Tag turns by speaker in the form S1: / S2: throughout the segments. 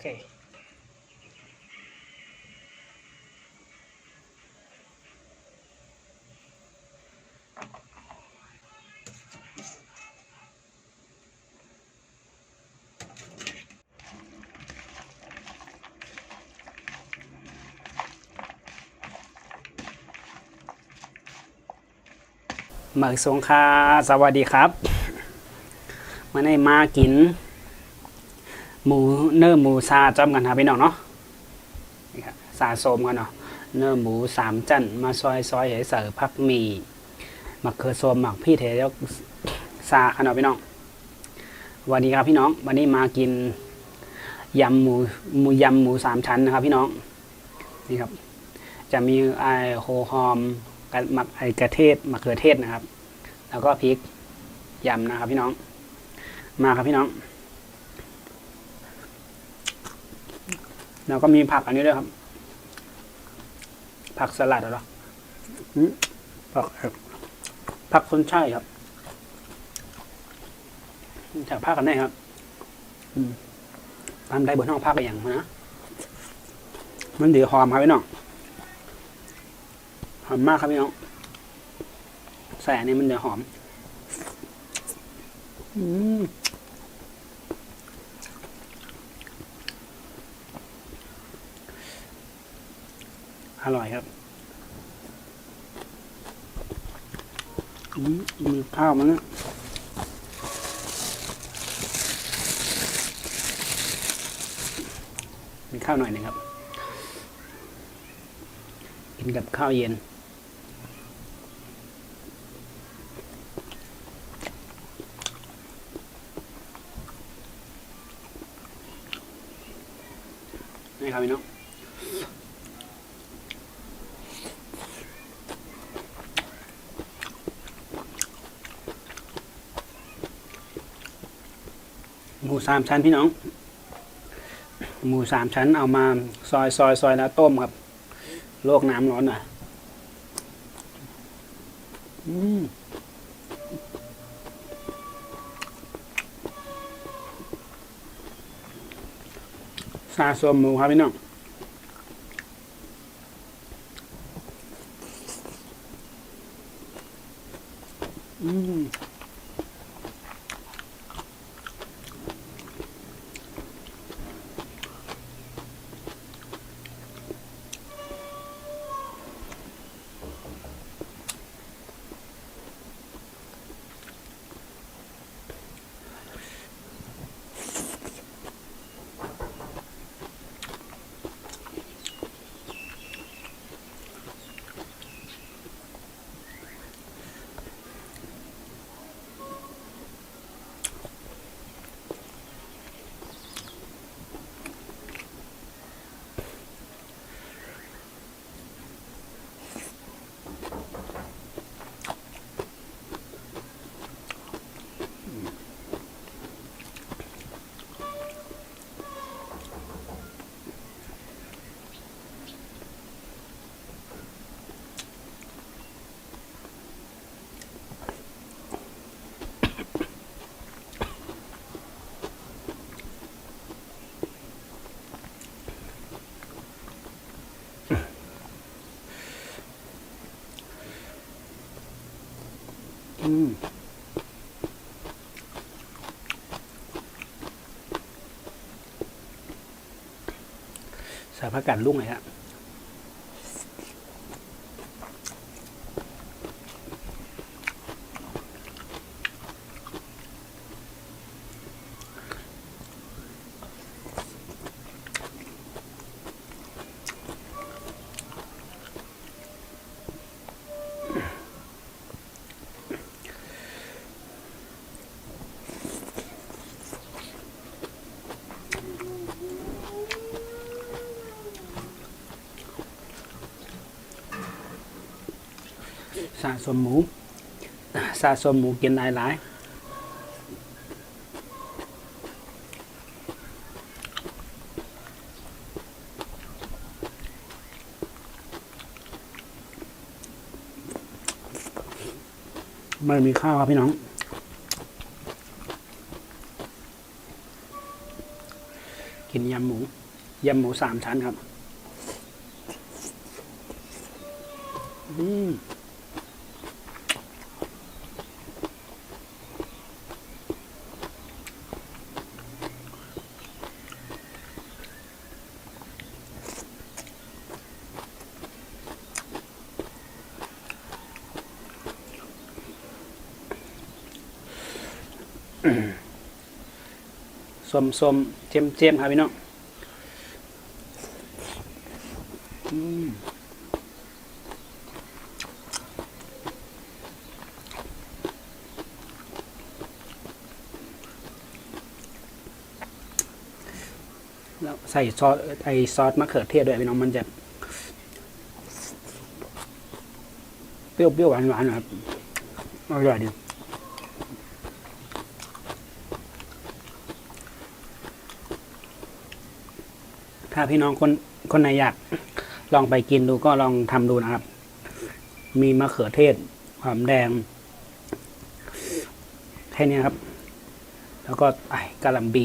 S1: เคหมึกสงคาสวัสดีครับมาในมากินหมูเนื้อหมูซาจอมกันครับพี่น้องเนาะนี่ครับซาโซมกันเนาะเนื้อหมู3 จั่นมาซอยให้ใส่ผักหมี่หมักเขือส้มหมักพี่เทแล้วซากันเนาะพี่น้องวันนี้ครับพี่น้องวันนี้มากินยำหมู3 ชั้นนะครับพี่น้องนี่ครับจะมีโหหอมหมักกระเทศมะเขือเทศนะครับแล้วก็พริกยำนะครับพี่น้องมาครับพี่น้องแล้วก็มีผักอันนี้ด้วยครับผักสลัดเหรอผักคนใช่ครับจากผักกันได้ครับทำได้บนห้องผักอะไรอย่างนะมันเดือดหอมครับพี่น้องหอมมากครับพี่น้องใส่อันนี้มันเดือดหอมอร่อยครับมีข้าวมันนะมีข้าวหน่อยหนึ่งครับกินกับข้าวเย็นนี่ครับพี่น้องหมู3 ชั้นพี่น้องหมู3 ชั้นเอามาซอยแล้วต้มครับลวกน้ำร้อนหน่อยซาโซมหมูครับพี่น้องใส่ผักกาดลุ่งเลยครับสะสมหมูกินหลายไม่มีข้าวครับพี่น้อง กินยำหมูสามชั้นครับส้มเจียมครับพี่น้องแล้วใส่ซอสมะเขือเทศด้วยพี่น้องมันจะเปรี้ยวหวานนะครับอร่อยดีถ้าพี่น้องคนไหนอยากลองไปกินดูก็ลองทำดูนะครับมีมะเขือเทศหอมแดงแค่นี้ครับแล้วก็กะหล่ำปี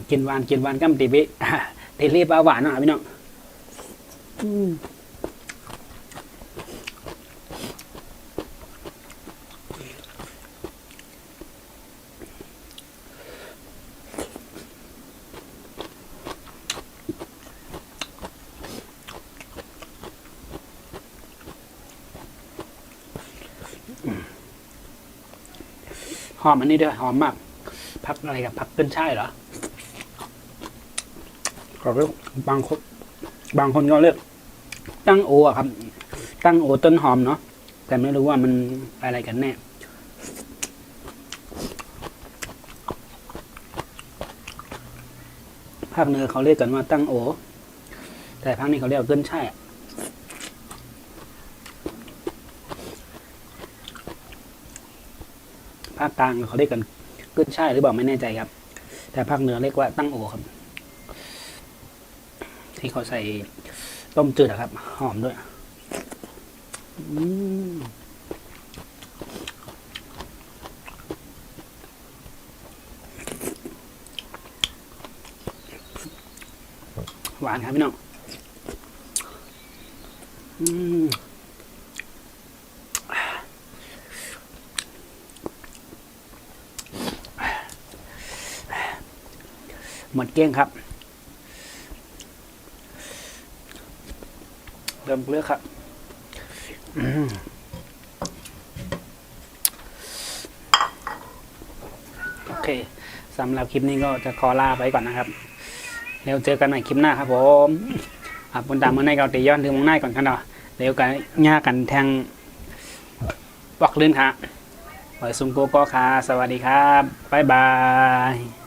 S1: กินหวานกัมติบิตีรีบเอาหวานหน่อยพี่น้องหอมอันนี้ด้วยหอมมากผักอะไรกับผักขึ้นช่ายเหรอก็เรียกบางคนก็เรียกตั้งโออะครับตั้งโอต้นหอมเนาะแต่ไม่รู้ว่ามันอะไรกันแน่ภาคเหนือเขาเรียกกันว่าตั้งโอแต่ภาคนี้เขาเรียกขึ้นช่ายภาคกลางเขาเรียกกันขึ้นช่ายหรือเปล่าไม่แน่ใจครับแต่ภาคเหนือเรียกว่าตั้งโอครับที่เขาใส่ต้มจืดครับหอมด้วยหวานครับพี่น้องหมดเกลี้ยงครับเริ่มเลือกครับโอเคสำหรับคลิปนี้ก็จะขอลาไปก่อนนะครับเดี๋ยวเจอกันใหม่คลิปหน้าครับผมบนตามเมื่อในเกาตีย้อนถึงมองหน้าก่อนกันเนาะเดี๋ยวกันย่ากันแทงบอกลื่นค่ะปล่อยซุ่มโกโก้ค่ะสวัสดีครับบ๊ายบาย